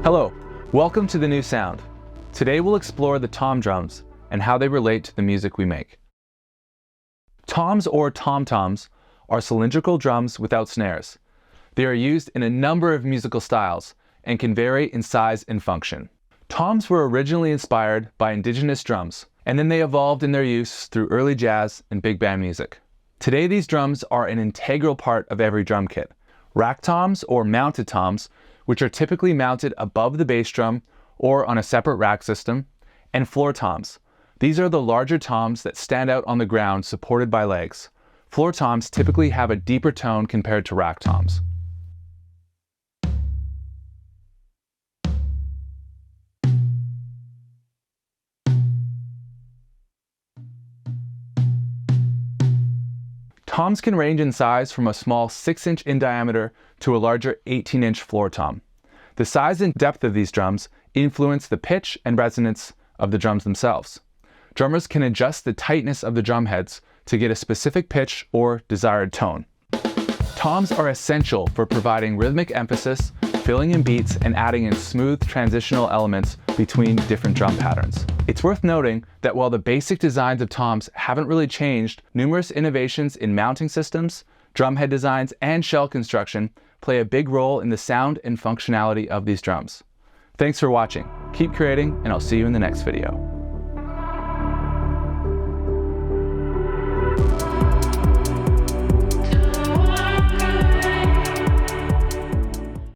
Hello, welcome to The New Sound. Today we'll explore the tom drums and how they relate to the music we make. Toms or tom-toms are cylindrical drums without snares. They are used in a number of musical styles and can vary in size and function. Toms were originally inspired by indigenous drums, and then they evolved in their use through early jazz and big band music. Today these drums are an integral part of every drum kit. Rack toms or mounted toms, which are typically mounted above the bass drum or on a separate rack system, and floor toms. These are the larger toms that stand out on the ground supported by legs. Floor toms typically have a deeper tone compared to rack toms. Toms can range in size from a small 6-inch in diameter to a larger 18-inch floor tom. The size and depth of these drums influence the pitch and resonance of the drums themselves. Drummers can adjust the tightness of the drum heads to get a specific pitch or desired tone. Toms are essential for providing rhythmic emphasis, filling in beats, and adding in smooth transitional elements between different drum patterns. It's worth noting that while the basic designs of toms haven't really changed, numerous innovations in mounting systems, drumhead designs, and shell construction play a big role in the sound and functionality of these drums. Thanks for watching. Keep creating, and I'll see you in the next video.